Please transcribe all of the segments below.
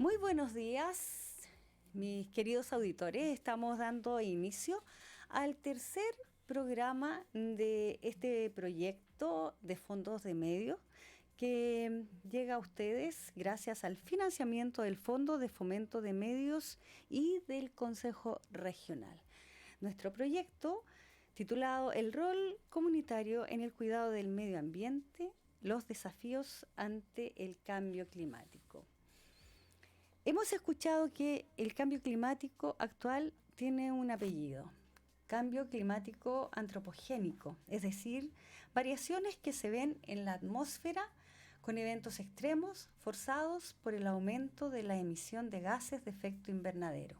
Muy buenos días, mis queridos auditores. Estamos dando inicio al tercer programa de este proyecto de fondos de medios que llega a ustedes gracias al financiamiento del Fondo de Fomento de Medios y del Consejo Regional. Nuestro proyecto, titulado El rol comunitario en el cuidado del medio ambiente, los desafíos ante el cambio climático. Hemos escuchado que el cambio climático actual tiene un apellido, cambio climático antropogénico, es decir, variaciones que se ven en la atmósfera con eventos extremos forzados por el aumento de la emisión de gases de efecto invernadero,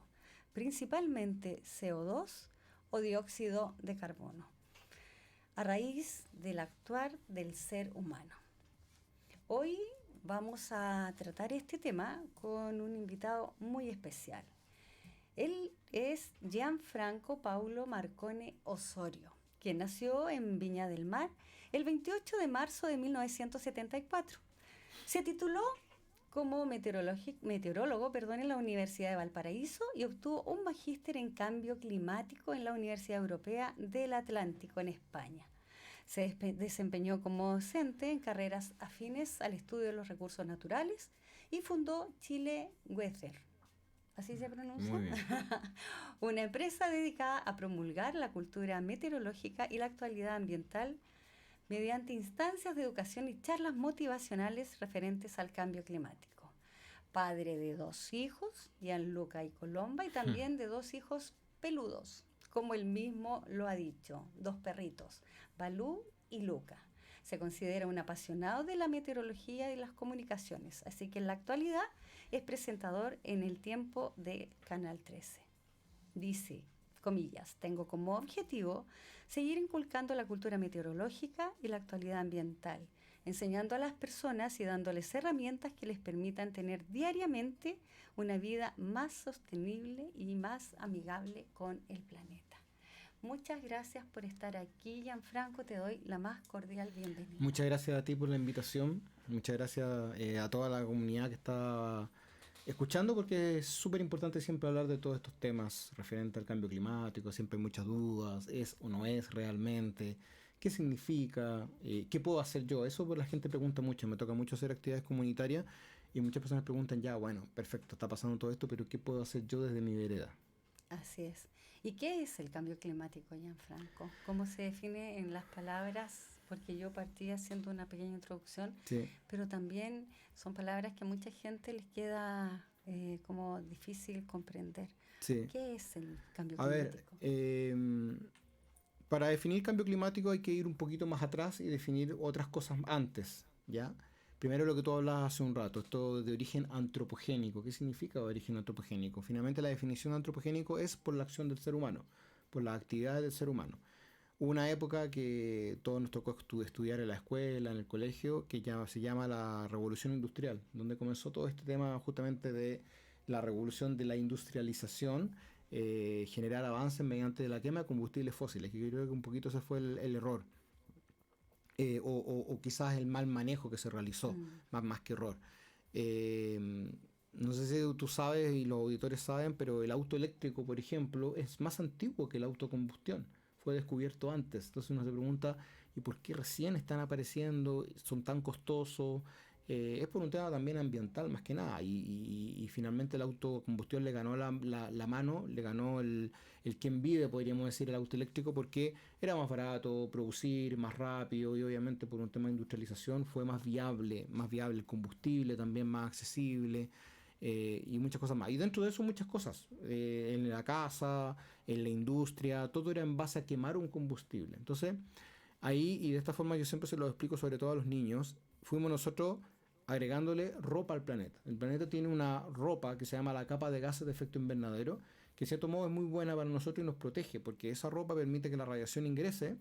principalmente CO2 o dióxido de carbono, a raíz del actuar del ser humano. Hoy vamos a tratar este tema con un invitado muy especial. Él es Gianfranco Paulo Marcone Osorio, quien nació en Viña del Mar el 28 de marzo de 1974. Se tituló como meteorólogo en la Universidad de Valparaíso y obtuvo un magíster en cambio climático en la Universidad Europea del Atlántico en España. Se desempeñó como docente en carreras afines al estudio de los recursos naturales y fundó Chile Weather. ¿Así se pronuncia? Muy bien. Una empresa dedicada a promulgar la cultura meteorológica y la actualidad ambiental mediante instancias de educación y charlas motivacionales referentes al cambio climático. Padre de 2 hijos, Gianluca y Colomba, y también de 2 hijos peludos, como él mismo lo ha dicho, 2 perritos, Balú y Luca. Se considera un apasionado de la meteorología y las comunicaciones, así que en la actualidad es presentador en El Tiempo de Canal 13. Dice, comillas, tengo como objetivo seguir inculcando la cultura meteorológica y la actualidad ambiental, enseñando a las personas y dándoles herramientas que les permitan tener diariamente una vida más sostenible y más amigable con el planeta. Muchas gracias por estar aquí, Gianfranco, te doy la más cordial bienvenida. Muchas gracias a ti por la invitación. Muchas gracias a toda la comunidad que está escuchando, porque es súper importante siempre hablar de todos estos temas referentes al cambio climático. Siempre hay muchas dudas, es o no es realmente, qué significa, qué puedo hacer yo. Eso pues la gente pregunta mucho, me toca mucho hacer actividades comunitarias y muchas personas preguntan, ya, bueno, perfecto, está pasando todo esto, pero ¿qué puedo hacer yo desde mi vereda? Así es. ¿Y qué es el cambio climático, Gianfranco? ¿Cómo se define en las palabras? Porque yo partí haciendo una pequeña introducción, Sí. pero también son palabras que a mucha gente les queda como difícil comprender. Sí. ¿Qué es el cambio A ver, climático? para definir cambio climático hay que ir un poquito más atrás y definir otras cosas antes, ¿ya? Primero lo que tú hablabas hace un rato, esto de origen antropogénico. ¿Qué significa origen antropogénico? Finalmente la definición de antropogénico es por la acción del ser humano, por las actividades del ser humano. Hubo una época que todos nos tocó estudiar en la escuela, en el colegio, que ya se llama la Revolución Industrial, donde comenzó todo este tema justamente de la revolución de la industrialización, generar avances mediante la quema de combustibles fósiles, que yo creo que un poquito ese fue el error. O quizás el mal manejo que se realizó, más que error. No sé si tú sabes y los auditores saben, pero el auto eléctrico, por ejemplo, es más antiguo que el autocombustión. Fue descubierto antes. Entonces uno se pregunta, ¿y por qué recién están apareciendo? ¿Son tan costosos? Es por un tema también ambiental más que nada. Y finalmente el autocombustión le ganó la mano, le ganó el quien vive, podríamos decir, el auto eléctrico, porque era más barato producir, más rápido, y obviamente por un tema de industrialización fue más viable el combustible, también más accesible. Y muchas cosas más. Y dentro de eso muchas cosas. En la casa, en la industria, todo era en base a quemar un combustible. Entonces, ahí, y de esta forma yo siempre se lo explico sobre todo a los niños, fuimos nosotros agregándole ropa al planeta. El planeta tiene una ropa que se llama la capa de gases de efecto invernadero, que de cierto modo es muy buena para nosotros y nos protege, porque esa ropa permite que la radiación ingrese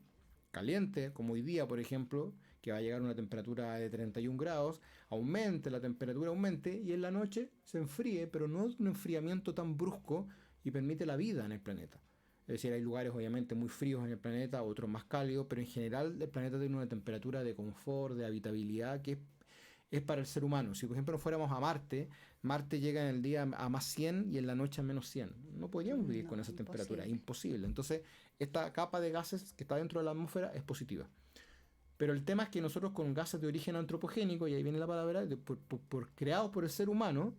caliente, como hoy día, por ejemplo, que va a llegar a una temperatura de 31 grados, la temperatura aumente y en la noche se enfríe, pero no es un enfriamiento tan brusco y permite la vida en el planeta. Es decir, hay lugares obviamente muy fríos en el planeta, otros más cálidos, pero en general el planeta tiene una temperatura de confort, de habitabilidad, que es para el ser humano. Si por ejemplo nos fuéramos a Marte, Marte llega en el día a más 100 y en la noche a menos 100. No podríamos vivir con esa temperatura, imposible. Entonces, esta capa de gases que está dentro de la atmósfera es positiva. Pero el tema es que nosotros con gases de origen antropogénico, y ahí viene la palabra, creados por el ser humano,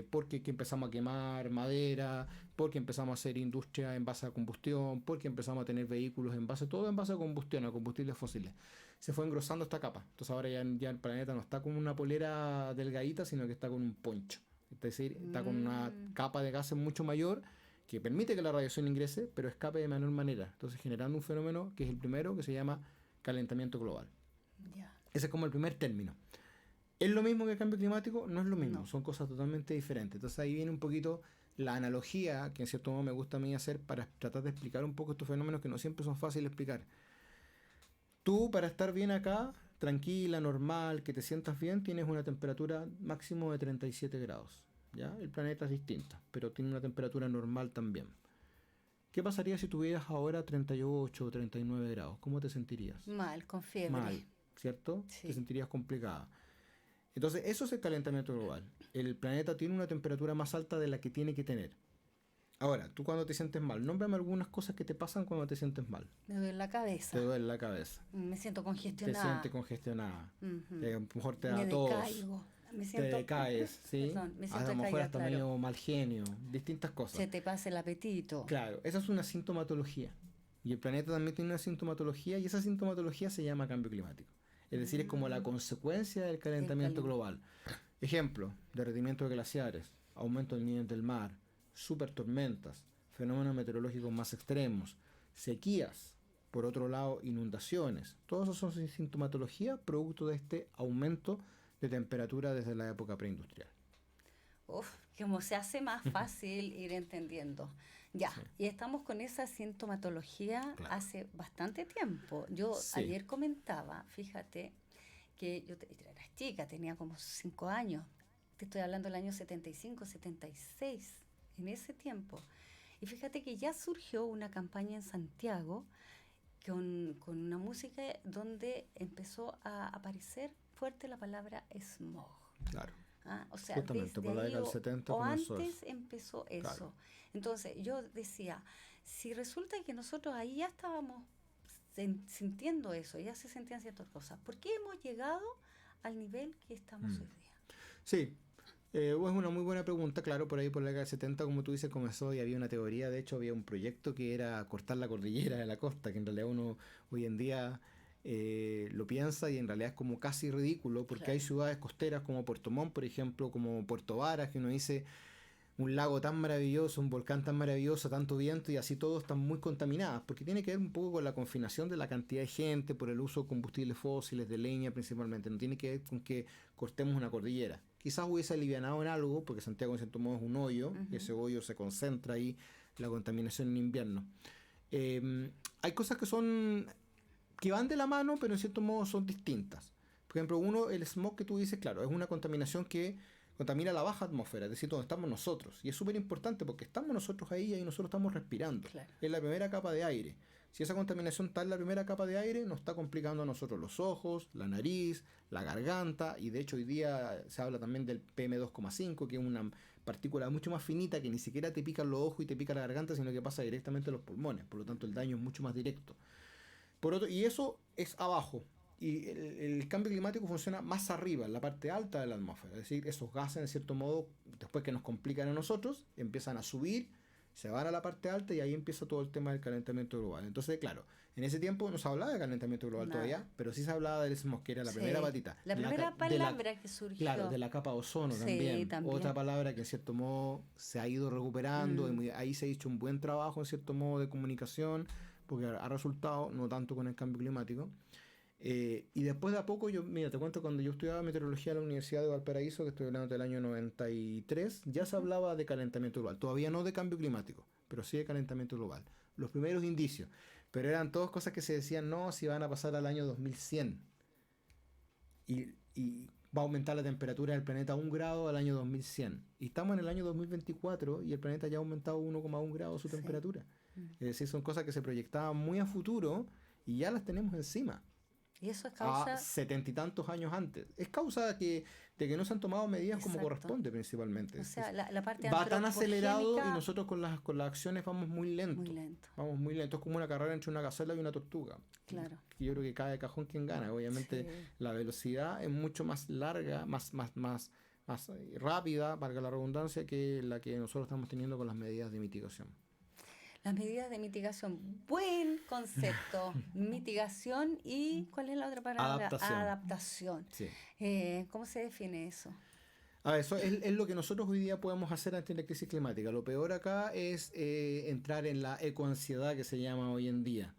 porque que empezamos a quemar madera, porque empezamos a hacer industria en base a combustión, porque empezamos a tener vehículos en base, todo en base a combustión, a combustibles fósiles. Se fue engrosando esta capa. Entonces ahora ya el planeta no está con una polera delgadita, sino que está con un poncho. Es decir, está con una capa de gases mucho mayor que permite que la radiación ingrese, pero escape de menor manera. Entonces generando un fenómeno que es el primero, que se llama calentamiento global. Ese es como el primer término. ¿Es lo mismo que el cambio climático? No es lo mismo, son cosas totalmente diferentes. Entonces ahí viene un poquito la analogía que en cierto modo me gusta a mí hacer para tratar de explicar un poco estos fenómenos que no siempre son fáciles de explicar. Tú, para estar bien acá, tranquila, normal, que te sientas bien, tienes una temperatura máximo de 37 grados. ¿Ya? El planeta es distinto, pero tiene una temperatura normal también. ¿Qué pasaría si tuvieras ahora 38 o 39 grados? ¿Cómo te sentirías? Mal, con fiebre. Mal, ¿cierto? Sí. Te sentirías complicada. Entonces, eso es el calentamiento global. El planeta tiene una temperatura más alta de la que tiene que tener. Ahora, tú cuando te sientes mal, nómbrame algunas cosas que te pasan cuando te sientes mal. Me duele la cabeza. Te duele la cabeza. Me siento congestionada. Te sientes congestionada. Uh-huh. A lo mejor te da me tos. Decaigo. Me siento, te decaes, ¿sí? Perdón, me siento a lo mejor decaída, hasta claro. medio mal genio, distintas cosas. Se te pasa el apetito. Claro, esa es una sintomatología. Y el planeta también tiene una sintomatología, y esa sintomatología se llama cambio climático. Es decir, es como la consecuencia del calentamiento global. Ejemplo, derretimiento de glaciares, aumento del nivel del mar, supertormentas, fenómenos meteorológicos más extremos, sequías, por otro lado, inundaciones. Todos esos son sintomatología producto de este aumento de temperatura desde la época preindustrial. Uf, como se hace más fácil ir entendiendo. Ya, sí. Y estamos con esa sintomatología hace bastante tiempo. Yo ayer comentaba, fíjate, que yo era chica, tenía como 5 años. Te estoy hablando del año 75, 76, en ese tiempo. Y fíjate que ya surgió una campaña en Santiago con una música donde empezó a aparecer fuerte la palabra smog. Claro. O sea, justamente por la década del 70 o comenzó antes eso. empezó eso. Claro. Entonces yo decía, si resulta que nosotros ahí ya estábamos sintiendo eso, ya se sentían ciertas cosas, ¿por qué hemos llegado al nivel que estamos hoy día? Sí, es una muy buena pregunta. Claro, por ahí por la década del 70, como tú dices, comenzó y había una teoría. De hecho, había un proyecto que era cortar la cordillera de la costa, que en realidad uno hoy en día lo piensa y en realidad es como casi ridículo, porque hay ciudades costeras como Puerto Montt, por ejemplo, como Puerto Varas, que uno dice un lago tan maravilloso, un volcán tan maravilloso, tanto viento, y así todos están muy contaminados, porque tiene que ver un poco con la confinación de la cantidad de gente por el uso de combustibles fósiles, de leña principalmente. No tiene que ver con que cortemos una cordillera. Quizás hubiese alivianado en algo, porque Santiago en cierto modo es un hoyo, y ese hoyo se concentra ahí, la contaminación en invierno. Hay cosas que van de la mano, pero en cierto modo son distintas. Por ejemplo, el smog que tú dices, claro, es una contaminación que contamina la baja atmósfera, es decir, donde estamos nosotros. Y es súper importante porque estamos nosotros ahí y nosotros estamos respirando. Claro. Es la primera capa de aire. Si esa contaminación está en la primera capa de aire, nos está complicando a nosotros los ojos, la nariz, la garganta, y de hecho hoy día se habla también del PM2,5, que es una partícula mucho más finita que ni siquiera te pica los ojos y te pica la garganta, sino que pasa directamente a los pulmones. Por lo tanto, el daño es mucho más directo. Y eso es abajo. Y el cambio climático funciona más arriba, en la parte alta de la atmósfera. Es decir, esos gases, en cierto modo, después que nos complican a nosotros, empiezan a subir, se van a la parte alta y ahí empieza todo el tema del calentamiento global. Entonces, claro, en ese tiempo no se hablaba de calentamiento global todavía, pero sí se hablaba del smog, que era la primera patita. La primera palabra que surgió. Claro, de la capa ozono también. Otra palabra que en cierto modo se ha ido recuperando. Y ahí se ha hecho un buen trabajo, en cierto modo, de comunicación, porque ha resultado, no tanto con el cambio climático. Y después de a poco, te cuento, cuando yo estudiaba meteorología en la Universidad de Valparaíso, que estoy hablando del año 93, ya se hablaba de calentamiento global. Todavía no de cambio climático, pero sí de calentamiento global. Los primeros indicios. Pero eran todas cosas que se decían, no, si van a pasar al año 2100. Y va a aumentar la temperatura del planeta a 1 grado al año 2100. Y estamos en el año 2024 y el planeta ya ha aumentado 1,1 grado su temperatura. Es decir, son cosas que se proyectaban muy a futuro y ya las tenemos encima. Y eso es a causa... 70 y tantos años antes. Es causa de que no se han tomado medidas como Exacto. corresponde principalmente. O sea, la parte Va tan acelerado y antropogénica, nosotros con las acciones vamos muy lento. muy lento. Vamos muy lento. Es como una carrera entre una gacela y una tortuga. Claro. Y yo creo que cae de cajón quien gana. Obviamente Sí. la velocidad es mucho más larga, más rápida, valga la redundancia, que la que nosotros estamos teniendo con las medidas de mitigación. Las medidas de mitigación, buen concepto. Mitigación y, ¿cuál es la otra palabra? Adaptación. Sí. ¿Cómo se define eso? Eso es lo que nosotros hoy día podemos hacer ante la crisis climática. Lo peor acá es entrar en la ecoansiedad que se llama hoy en día,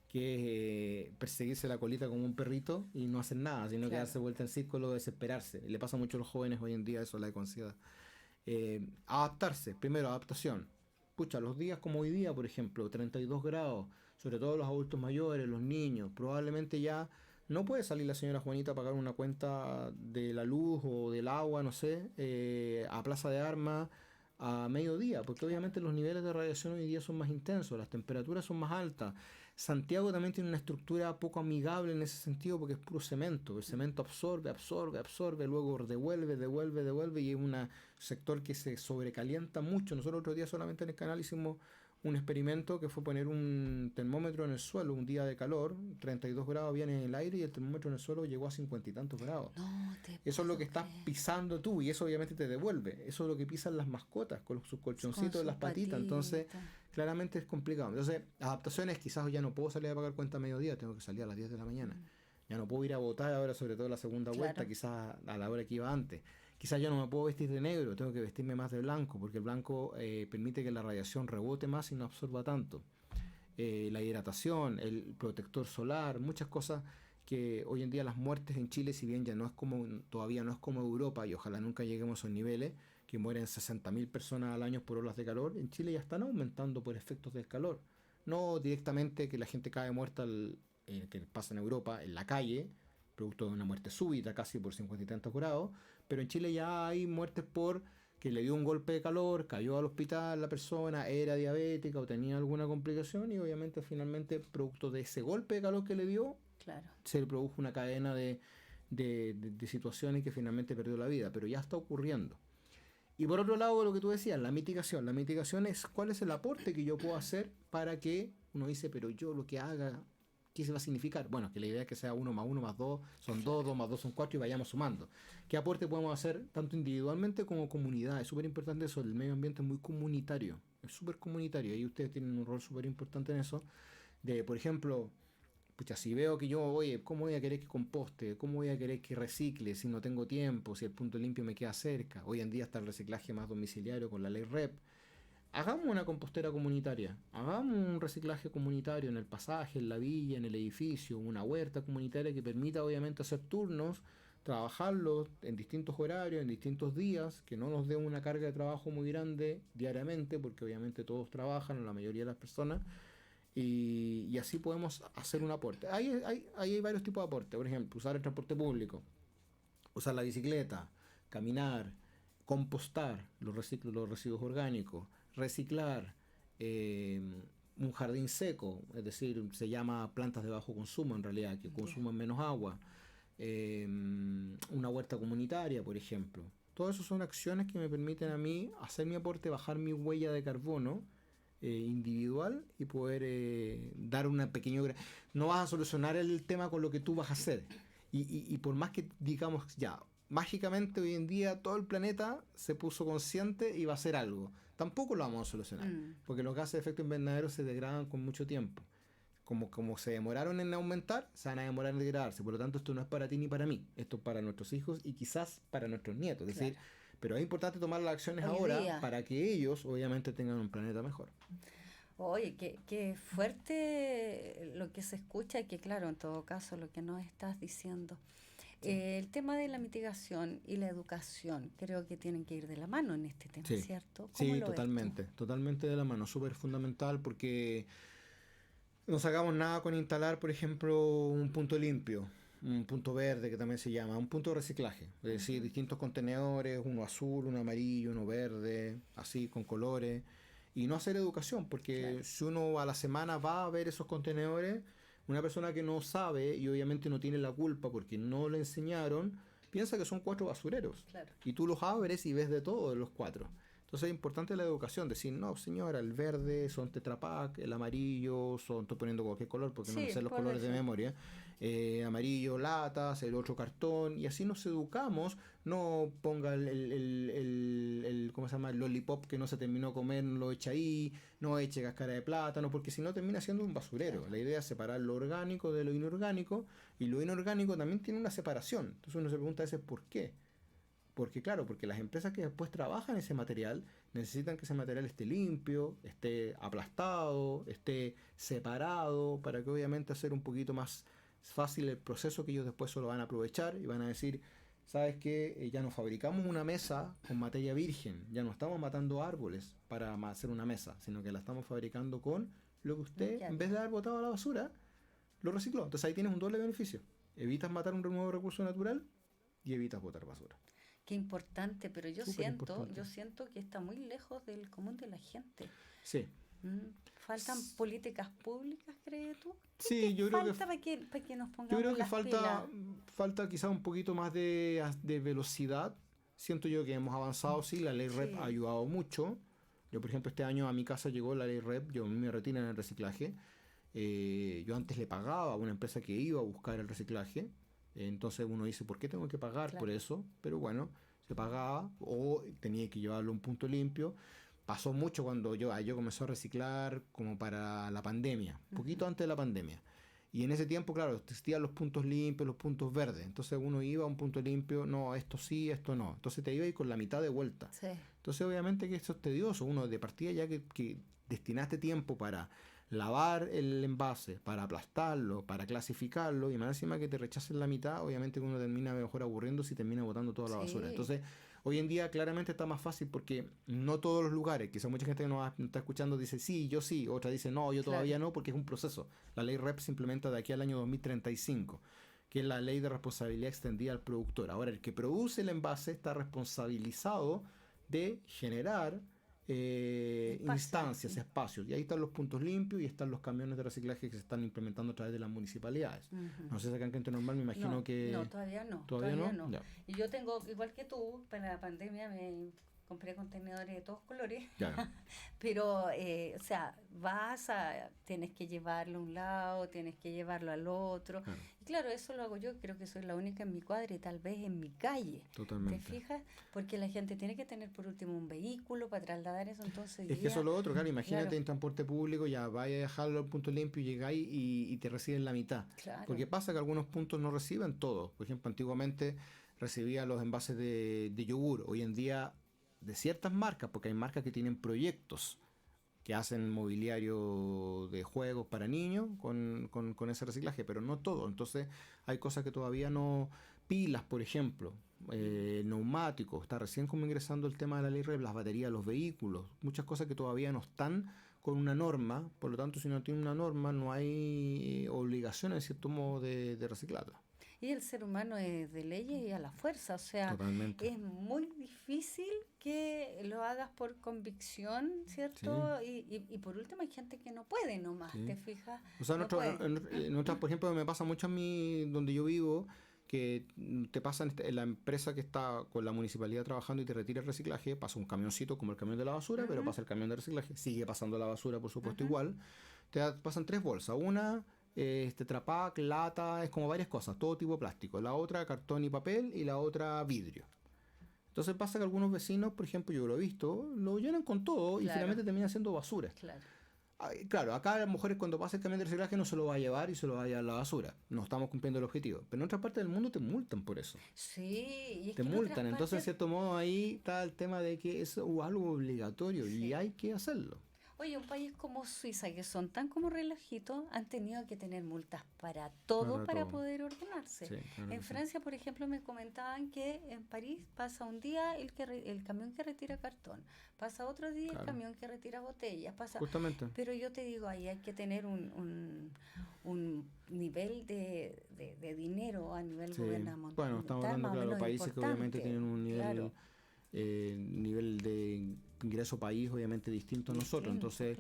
que es perseguirse la colita como un perrito y no hacer nada, sino que darse vuelta en círculo, desesperarse. Le pasa mucho a los jóvenes hoy en día eso, la ecoansiedad. Adaptarse, primero adaptación. Pucha, los días como hoy día, por ejemplo, 32 grados, sobre todo los adultos mayores, los niños, probablemente ya no puede salir la señora Juanita a pagar una cuenta de la luz o del agua, no sé, a Plaza de Armas a mediodía, porque obviamente los niveles de radiación hoy día son más intensos, las temperaturas son más altas. Santiago también tiene una estructura poco amigable en ese sentido porque es puro cemento. El cemento absorbe, luego devuelve y es un sector que se sobrecalienta mucho. Nosotros otro día solamente en el canal hicimos un experimento que fue poner un termómetro en el suelo, un día de calor, 32 grados viene en el aire y el termómetro en el suelo llegó a 50 y tantos grados. No, eso es lo que estás pisando tú y eso obviamente te devuelve. Eso es lo que pisan las mascotas con sus colchoncitos de las patitas. Entonces, claramente es complicado. Entonces, adaptaciones, quizás ya no puedo salir a pagar cuenta a mediodía, tengo que salir a las 10 de la mañana. Ya no puedo ir a votar ahora, sobre todo la segunda vuelta, quizás a la hora que iba antes. Quizás yo no me puedo vestir de negro, tengo que vestirme más de blanco, porque el blanco permite que la radiación rebote más y no absorba tanto. La hidratación, el protector solar, muchas cosas que hoy en día las muertes en Chile, si bien ya no es como, todavía no es como Europa, y ojalá nunca lleguemos a esos niveles, que mueren 60.000 personas al año por olas de calor, en Chile ya están aumentando por efectos del calor. No directamente que la gente cae muerta, que pasa en Europa, en la calle, producto de una muerte súbita, casi por 50 y tantos grados, pero en Chile ya hay muertes por que le dio un golpe de calor, cayó al hospital la persona, era diabética o tenía alguna complicación y obviamente finalmente producto de ese golpe de calor que le dio, se le produjo una cadena de situaciones que finalmente perdió la vida, pero ya está ocurriendo. Y por otro lado, lo que tú decías, la mitigación. La mitigación es cuál es el aporte que yo puedo hacer para que uno dice, pero yo lo que haga, ¿qué se va a significar? Bueno, que la idea es que sea 1 más 1 más 2 son 2, 2 más 2 son 4 y vayamos sumando. ¿Qué aporte podemos hacer tanto individualmente como comunidad? Es súper importante eso, el medio ambiente es muy comunitario, es súper comunitario y ustedes tienen un rol súper importante en eso. De, por ejemplo, pucha, si veo que yo, oye, ¿cómo voy a querer que composte? ¿Cómo voy a querer que recicle si no tengo tiempo? Si el punto limpio me queda cerca. Hoy en día está el reciclaje más domiciliario con la ley REP. Hagamos una compostera comunitaria, hagamos un reciclaje comunitario en el pasaje, en la villa, en el edificio, una huerta comunitaria que permita obviamente hacer turnos, trabajarlos en distintos horarios, en distintos días, que no nos dé una carga de trabajo muy grande diariamente, porque obviamente todos trabajan, la mayoría de las personas, y así podemos hacer un aporte. Hay varios tipos de aporte, por ejemplo, usar el transporte público, usar la bicicleta, caminar, compostar los residuos orgánicos, reciclar, un jardín seco, es decir, se llama plantas de bajo consumo en realidad, que consuman menos agua, una huerta comunitaria, por ejemplo. Todas esas son acciones que me permiten a mí hacer mi aporte, bajar mi huella de carbono individual y poder dar una pequeña... No vas a solucionar el tema con lo que tú vas a hacer. Y por más que digamos, ya, mágicamente hoy en día todo el planeta se puso consciente y va a hacer algo. Tampoco lo vamos a solucionar, porque los gases de efecto invernadero se degradan con mucho tiempo. Como se demoraron en aumentar, se van a demorar en degradarse. Por lo tanto, esto no es para ti ni para mí. Esto es para nuestros hijos y quizás para nuestros nietos. Es decir, pero es importante tomar las acciones ahora para que ellos, obviamente, tengan un planeta mejor. Oye, qué fuerte lo que se escucha y que, claro, en todo caso, lo que nos estás diciendo. El tema de la mitigación y la educación creo que tienen que ir de la mano en este tema, ¿cierto? Sí, totalmente de la mano, súper fundamental porque no sacamos nada con instalar, por ejemplo, un punto limpio, un punto verde que también se llama, un punto de reciclaje, es decir, distintos contenedores, uno azul, uno amarillo, uno verde, así con colores, y no hacer educación, porque si uno a la semana va a ver esos contenedores, Una persona que no sabe y obviamente no tiene la culpa porque no le enseñaron, piensa que son 4 basureros. Claro. Y tú los abres y ves de todo de los 4. Entonces es importante la educación, decir, no señora, el verde son Tetra Pak, el amarillo son, estoy poniendo cualquier color porque no me Sí, sé los por colores de eso. memoria, amarillo latas, el otro cartón, y así nos educamos. No ponga ¿cómo se llama? El lollipop que no se terminó de comer, no lo echa ahí, no eche cáscara de plátano, porque si no termina siendo un basurero. Claro. La idea es separar lo orgánico de lo inorgánico, y lo inorgánico también tiene una separación. Entonces uno se pregunta a veces por qué. Porque claro, porque las empresas que después trabajan ese material necesitan que ese material esté limpio, esté aplastado, esté separado, para que obviamente hacer un poquito más fácil el proceso, que ellos después solo van a aprovechar y van a decir, ¿sabes qué? Ya no fabricamos una mesa con materia virgen, ya no estamos matando árboles para hacer una mesa, sino que la estamos fabricando con lo que usted, en vez de haber botado a la basura, lo recicló. Entonces ahí tienes un doble beneficio. Evitas matar un nuevo recurso natural y evitas botar basura. Qué importante, pero yo Súper importante. siento que está muy lejos del común de la gente. Sí. ¿Faltan políticas públicas, crees tú? Sí, yo creo que falta para que nos pongamos yo creo que las pilas? falta quizá un poquito más de velocidad. Siento yo que hemos avanzado, sí, la ley REP ha ayudado mucho. Yo, por ejemplo, este año a mi casa llegó la ley REP, yo me retiro en el reciclaje. Yo antes le pagaba a una empresa que iba a buscar el reciclaje. Entonces uno dice, ¿por qué tengo que pagar por eso? Pero bueno, se pagaba o tenía que llevarlo a un punto limpio. Pasó mucho cuando yo comencé a reciclar como para la pandemia, un poquito antes de la pandemia. Y en ese tiempo, claro, existían los puntos limpios, los puntos verdes. Entonces uno iba a un punto limpio, no, esto sí, esto no. Entonces te iba a ir con la mitad de vuelta. Sí. Entonces obviamente que esto es tedioso. Uno de partida ya que destinaste tiempo para lavar el envase, para aplastarlo, para clasificarlo, y más encima que te rechacen la mitad, obviamente que uno termina mejor aburriendo si termina botando toda la basura. Entonces, hoy en día claramente está más fácil porque no todos los lugares, quizá mucha gente que nos está escuchando dice sí, yo sí, otra dice no, yo todavía no, porque es un proceso. La ley REP se implementa de aquí al año 2035, que es la ley de responsabilidad extendida al productor. Ahora, el que produce el envase está responsabilizado de generar instancias, espacios, y ahí están los puntos limpios y están los camiones de reciclaje que se están implementando a través de las municipalidades. No sé si acá en Quinto Normal me imagino que... No, todavía no. ¿Todavía no? Ya. Y yo tengo, igual que tú, para la pandemia me compré contenedores de todos colores, pero, o sea, tienes que llevarlo a un lado, tienes que llevarlo al otro. Y claro, eso lo hago yo, creo que soy la única en mi cuadra y tal vez en mi calle. Totalmente. ¿Te fijas? Porque la gente tiene que tener por último un vehículo para trasladar eso, entonces... Es que eso es lo otro, claro, imagínate en transporte público, ya vaya a dejarlo al punto limpio, llegáis y te reciben la mitad. Claro. Porque pasa que algunos puntos no reciben todo. Por ejemplo, antiguamente recibía los envases de yogur, hoy en día de ciertas marcas, porque hay marcas que tienen proyectos que hacen mobiliario de juegos para niños con ese reciclaje, pero no todo. Entonces hay cosas que todavía no... Pilas, por ejemplo, neumáticos, está recién como ingresando el tema de la ley REP, las baterías de los vehículos, muchas cosas que todavía no están con una norma, por lo tanto si no tiene una norma no hay obligación en cierto modo de reciclarla. Y el ser humano es de leyes y a la fuerza, o sea, Totalmente. es muy difícil que lo hagas por convicción, ¿cierto? Sí. Y por último hay gente que no puede nomás, ¿te fijas? O sea, no por ejemplo, me pasa mucho a mí donde yo vivo, que te pasa en la empresa que está con la municipalidad trabajando y te retira el reciclaje, pasa un camioncito como el camión de la basura, pero pasa el camión de reciclaje, sigue pasando la basura, por supuesto, igual. Te pasan 3 bolsas, una... Tetra Pak, lata, es como varias cosas, todo tipo de plástico. La otra cartón y papel y la otra vidrio. Entonces pasa que algunos vecinos, por ejemplo, yo lo he visto, lo llenan con todo y finalmente termina siendo basura. Claro, acá a las mujeres cuando pasa el camión de reciclaje no se lo va a llevar y se lo va a llevar a la basura. No estamos cumpliendo el objetivo. Pero en otra parte del mundo te multan por eso. Sí, y es te que multan. Entonces, en cierto modo, ahí está el tema de que es algo obligatorio y hay que hacerlo. Oye, un país como Suiza, que son tan como relojitos, han tenido que tener multas para todo para poder ordenarse. Sí, en Francia, por ejemplo, me comentaban que en París pasa un día el camión que retira cartón, pasa otro día el camión que retira botellas, Justamente. Pero yo te digo, ahí hay que tener un nivel de dinero a nivel gubernamental. Bueno, estamos hablando, claro, países que obviamente tienen un nivel... nivel de ingreso país obviamente distinto a nosotros, entonces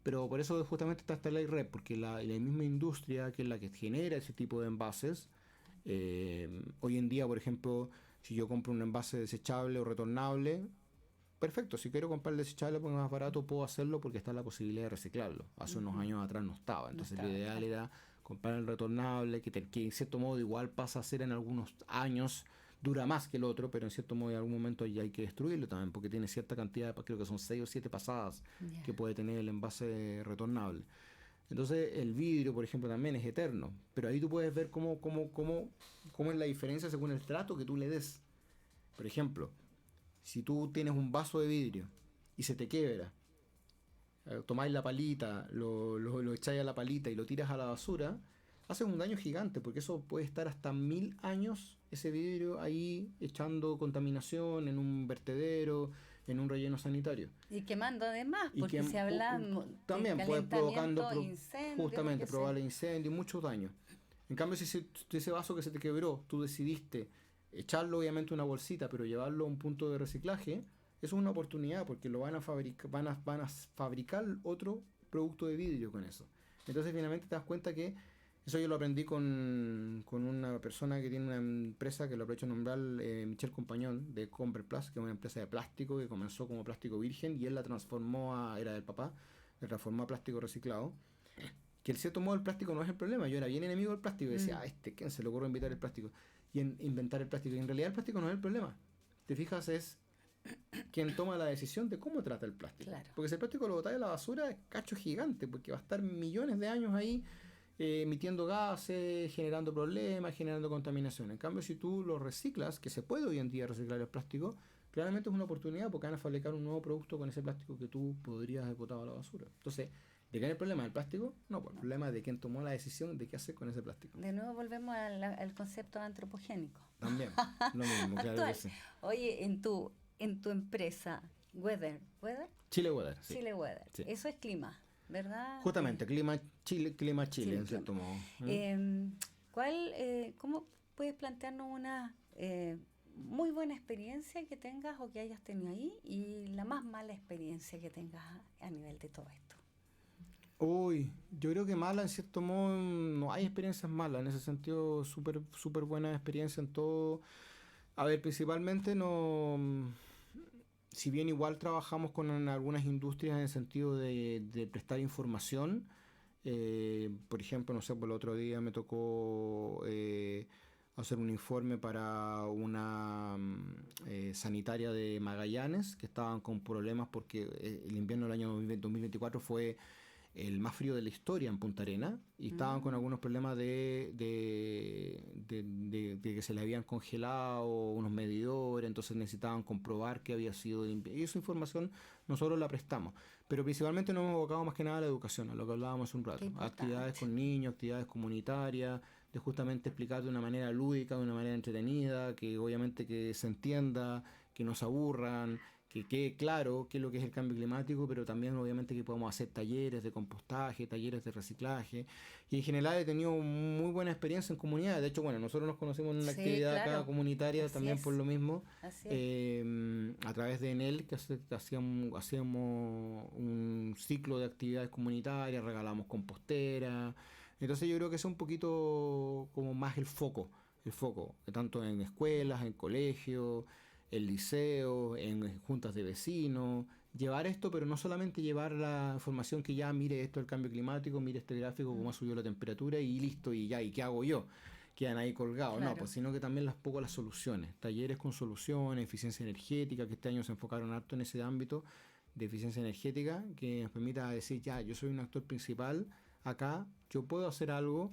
Pero por eso justamente está esta ley REP, porque la misma industria que es la que genera ese tipo de envases, hoy en día, por ejemplo, si yo compro un envase desechable o retornable, perfecto, si quiero comprar el desechable porque es más barato, puedo hacerlo porque está la posibilidad de reciclarlo. Hace unos años atrás no estaba, entonces lo ideal era comprar el retornable, que en cierto modo igual pasa a ser en algunos años, dura más que el otro, pero en cierto modo en algún momento ya hay que destruirlo también, porque tiene cierta cantidad, creo que son 6 o 7 pasadas que puede tener el envase retornable. Entonces el vidrio, por ejemplo, también es eterno, pero ahí tú puedes ver cómo es la diferencia según el trato que tú le des. Por ejemplo, si tú tienes un vaso de vidrio y se te quiebra, tomáis la palita, lo echáis a la palita y lo tiras a la basura, haces un daño gigante, porque eso puede estar hasta 1000 años, ese vidrio ahí echando contaminación en un vertedero, en un relleno sanitario. Y quemando además, porque se habla también puede provocando incendio, justamente probable incendio y muchos daños. En cambio, si ese vaso que se te quebró, tú decidiste echarlo obviamente a una bolsita, pero llevarlo a un punto de reciclaje, eso es una oportunidad porque lo van a fabricar otro producto de vidrio con eso. Entonces finalmente te das cuenta que eso yo lo aprendí con una persona que tiene una empresa que lo aprovecho de nombrar, Michel Compañón, de Converplast, que es una empresa de plástico que comenzó como plástico virgen y él la transformó era del papá, la transformó a plástico reciclado. Que en cierto modo el plástico no es el problema. Yo era bien enemigo del plástico y decía, ¿quién se le ocurre inventar el plástico? Inventar el plástico. Y en realidad el plástico no es el problema. Te fijas, es quien toma la decisión de cómo trata el plástico. Claro. Porque si el plástico lo botáis a la basura, es cacho gigante, porque va a estar millones de años ahí emitiendo gases, generando problemas, generando contaminación. En cambio, si tú lo reciclas, que se puede hoy en día reciclar el plástico, claramente es una oportunidad porque van a fabricar un nuevo producto con ese plástico que tú podrías haber botado a la basura. Entonces, ¿de qué es el problema del plástico? No, pues el problema es de quién tomó la decisión de qué hacer con ese plástico. De nuevo volvemos al concepto antropogénico. También, lo mismo, claro que sí. Oye, en tu empresa, ¿Weather? Chile Weather, sí. Chile Weather. Sí. Eso es clima, ¿verdad? Justamente, clima Chile, en cierto modo. ¿Cómo puedes plantearnos una muy buena experiencia que tengas o que hayas tenido ahí y la más mala experiencia que tengas a nivel de todo esto? Uy, yo creo que mala en cierto modo no hay experiencias malas, en ese sentido súper buena experiencia en todo. A ver, principalmente no, si bien igual trabajamos con algunas industrias en el sentido de prestar información, por ejemplo, no sé, por el otro día me tocó hacer un informe para una sanitaria de Magallanes que estaban con problemas porque el invierno del año 2024 fue el más frío de la historia en Punta Arenas y estaban con algunos problemas de que se les habían congelado unos medidores, entonces necesitaban comprobar que había sido limpio. Y esa información nosotros la prestamos, pero principalmente nos hemos abocado más que nada a la educación, a lo que hablábamos hace un rato, actividades con niños, actividades comunitarias, de justamente explicar de una manera lúdica, de una manera entretenida, que obviamente que se entienda, que no se aburran, que quede claro qué es lo que es el cambio climático, pero también obviamente que podemos hacer talleres de compostaje, talleres de reciclaje, y en general he tenido muy buena experiencia en comunidades. De hecho, bueno, nosotros nos conocimos en una actividad acá comunitaria. Así también es. Por lo mismo, a través de Enel, que hacíamos un ciclo de actividades comunitarias, regalamos compostera. Entonces yo creo que es un poquito como más el foco, tanto en escuelas, en colegios, en liceo, en juntas de vecinos, llevar esto, pero no solamente llevar la información que ya mire esto del cambio climático, mire este gráfico, cómo ha subido la temperatura y listo, y ya, ¿y qué hago yo? Quedan ahí colgados, claro. No, pues sino que también las soluciones, talleres con soluciones, eficiencia energética, que este año se enfocaron harto en ese ámbito de eficiencia energética, que nos permita decir, ya, yo soy un actor principal, acá yo puedo hacer algo.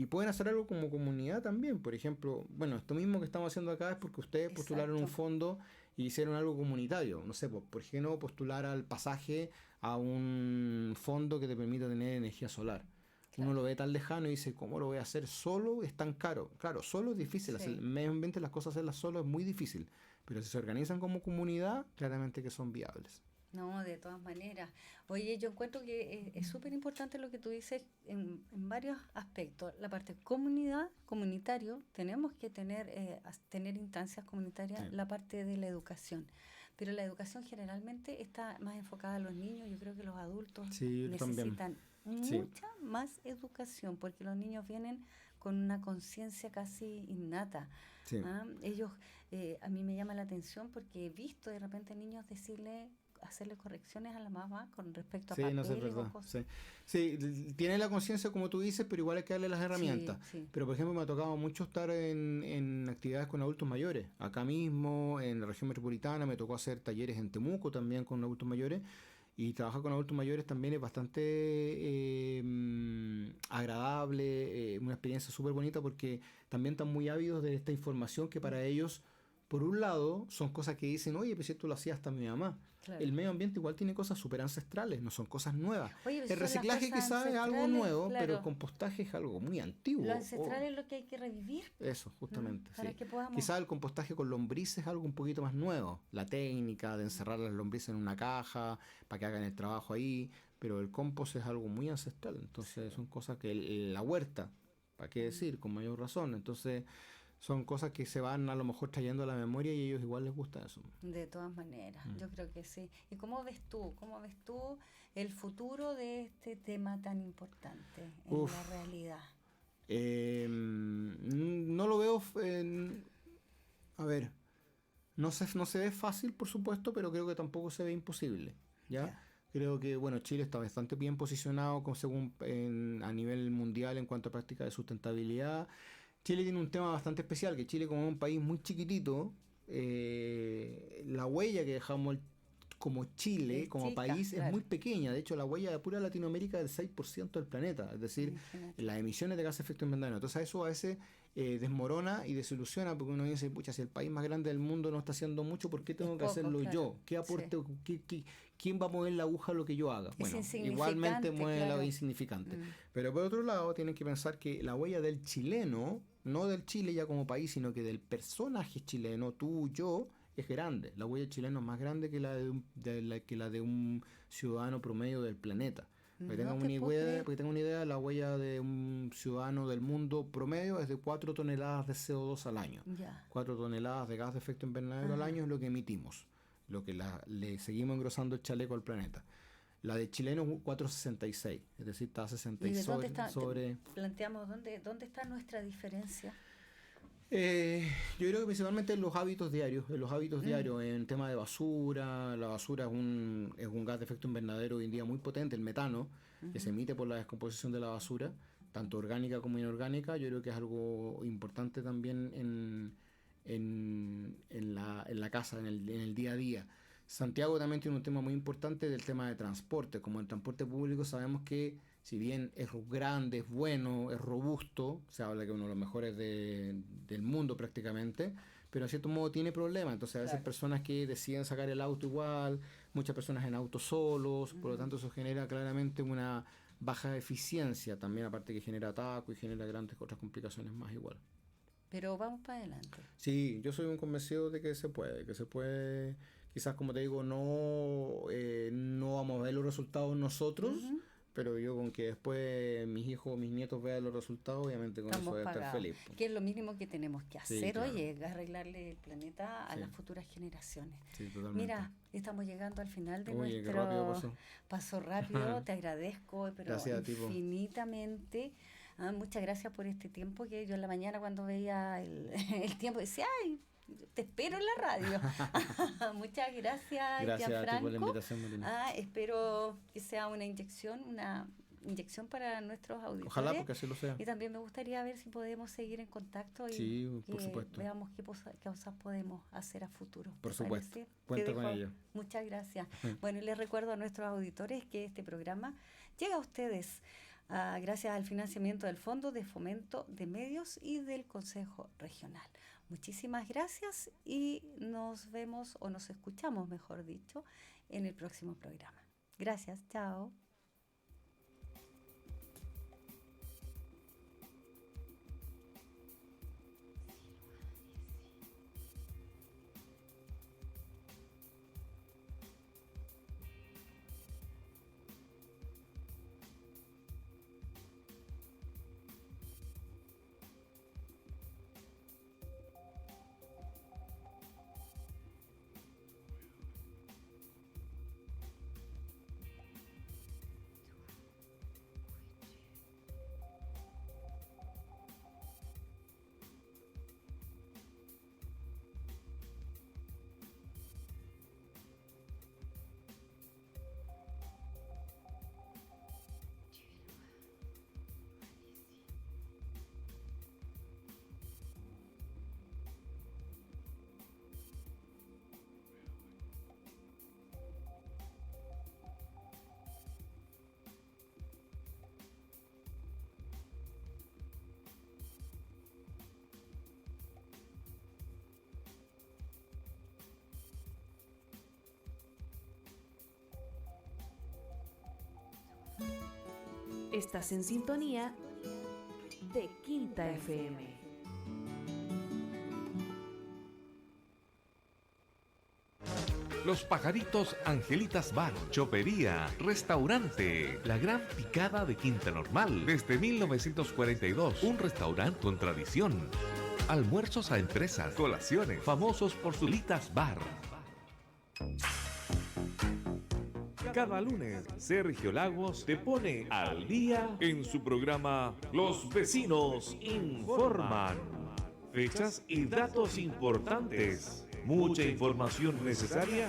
Y pueden hacer algo como comunidad también. Por ejemplo, bueno, esto mismo que estamos haciendo acá es porque ustedes postularon un fondo y hicieron algo comunitario. No sé, por qué no postular al pasaje a un fondo que te permita tener energía solar. Claro. Uno lo ve tan lejano y dice, ¿cómo lo voy a hacer solo? Es tan caro. Claro, solo es difícil. Sí. Hacer, medio ambiente las cosas hacerlas solo es muy difícil. Pero si se organizan como comunidad, claramente que son viables. No, de todas maneras. Oye, yo encuentro que es súper importante lo que tú dices en varios aspectos. La parte comunitario, tenemos que tener instancias comunitarias, Sí, la parte de la educación. Pero la educación generalmente está más enfocada a los niños. Yo creo que los adultos sí, yo también. necesitan Sí, mucha más educación porque los niños vienen con una conciencia casi innata. sí. ¿Ah? Ellos, a mí me llama la atención porque he visto de repente niños hacerle correcciones a la mamá con respecto a Sí, no sé, es papeles o verdad. cosas. Sí, sí, tiene la conciencia como tú dices, pero igual hay que darle las herramientas. Sí, sí. Pero, por ejemplo, me ha tocado mucho estar en actividades con adultos mayores. Acá mismo, en la región metropolitana, me tocó hacer talleres en Temuco también con adultos mayores. Y trabajar con adultos mayores también es bastante agradable, una experiencia súper bonita porque también están muy ávidos de esta información que para ellos, por un lado, son cosas que dicen, oye, pues esto lo hacía hasta mi mamá. Claro. El medio ambiente igual tiene cosas súper ancestrales, no son cosas nuevas. Oye, El son las reciclaje cosas quizás es algo ancestrales, nuevo, pero el claro. compostaje es algo muy Lo antiguo. ancestral es lo que hay que revivir, Eso, justamente, para sí. que podamos. Quizás el compostaje con lombrices es algo un poquito más nuevo. La técnica de encerrar las lombrices en una caja para que hagan el trabajo ahí, pero el compost es algo muy ancestral. Entonces son cosas que la huerta, ¿para qué decir? Con mayor razón. Entonces son cosas que se van a lo mejor trayendo a la memoria y a ellos igual les gusta eso. De todas maneras, Mm. yo creo que sí. ¿Y cómo ves tú? ¿Cómo ves tú el futuro de este tema tan importante en Uf, la realidad? no lo veo, a ver, no se ve fácil, por supuesto, pero creo que tampoco se ve imposible, ¿ya? Ya. Creo que, bueno, Chile está bastante bien posicionado a nivel mundial en cuanto a prácticas de sustentabilidad. Chile tiene un tema bastante especial, que Chile como es un país muy chiquitito, la huella que dejamos como Chile, Es como chica, país, es claro. muy pequeña. De hecho, la huella de pura Latinoamérica es del 6% del planeta, es decir, Imagínate. las emisiones de gases de efecto invernadero. Entonces, eso a veces desmorona y desilusiona porque uno dice, pucha, si el país más grande del mundo no está haciendo mucho, ¿por qué Es tengo que poco, hacerlo claro. yo? ¿Qué Sí. aporte? ¿Quién va a mover la aguja a lo que yo haga? Es Bueno, igualmente insignificante, mueve la claro. insignificante. Mm. Pero por otro lado, tienen que pensar que la huella del chileno, no del Chile ya como país, sino que del personaje chileno, tú, yo, es grande. La huella chilena es más grande que la de un ciudadano promedio del planeta. No te puedo creer. Para que tengan una idea, la huella de un ciudadano del mundo promedio es de 4 toneladas de CO2 al año. Ya. 4 toneladas de gas de efecto invernadero al Ajá. año es lo que emitimos, lo que le seguimos engrosando el chaleco al planeta. La de chileno es 4,66, es decir, está a ¿Y 66 de dónde está? sobre. Planteamos dónde está nuestra diferencia. Yo creo que principalmente en los hábitos diarios, en tema de basura. La basura es un gas de efecto invernadero hoy en día muy potente, el metano, que se emite por la descomposición de la basura, tanto orgánica como inorgánica. Yo creo que es algo importante también en la casa, en el día a día. Santiago también tiene un tema muy importante del tema de transporte. Como el transporte público sabemos que si bien es grande, es bueno, es robusto, se habla que es uno de los mejores del mundo prácticamente, pero en cierto modo tiene problemas. Entonces a veces Claro. personas que deciden sacar el auto igual, muchas personas en autos solos, por lo tanto eso genera claramente una baja eficiencia también, aparte que genera ataco y genera grandes otras complicaciones más igual. Pero vamos para adelante. Sí, yo soy un convencido de que se puede, quizás como te digo, no vamos a ver los resultados nosotros, Ujú. pero yo con que después mis hijos, mis nietos vean los resultados, obviamente con eso Estamos voy a estar pagados. feliz, po. Que es lo mínimo que tenemos que Sí, hacer, claro. oye, arreglarle el planeta a Sí. las futuras generaciones. Sí, totalmente. Mira, estamos llegando al final de Oye, qué rápido nuestro pasó. paso rápido. Te agradezco, pero Gracias a ti, po. infinitamente. Muchas gracias por este tiempo que yo en la mañana cuando veía el tiempo decía, ay, te espero en la radio. Muchas gracias, Gracias a ti por la Gianfranco. invitación, Marina. Espero que sea una inyección para nuestros auditores. Ojalá, porque así lo sea. Y también me gustaría ver si podemos seguir en contacto y Sí, por que supuesto. veamos qué cosas podemos hacer a futuro. Por ¿Te supuesto. parece? Cuenta Te con dejo. ello. Muchas gracias. Bueno, y les recuerdo a nuestros auditores que este programa llega a ustedes gracias al financiamiento del Fondo de Fomento de Medios y del Consejo Regional. Muchísimas gracias y nos vemos o nos escuchamos, mejor dicho, en el próximo programa. Gracias, chao. Estás en sintonía de Quinta FM. Los Pajaritos Angelitas Bar, Chopería, Restaurante, La Gran Picada de Quinta Normal. Desde 1942, un restaurante con tradición. Almuerzos a empresas, colaciones, famosos por sus litas bar. Cada lunes, Sergio Lagos te pone al día en su programa Los Vecinos Informan. Fechas y datos importantes, mucha información necesaria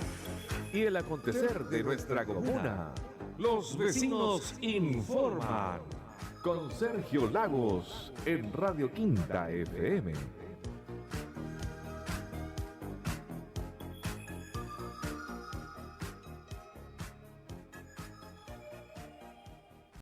y el acontecer de nuestra comuna. Los Vecinos Informan con Sergio Lagos en Radio Quinta FM.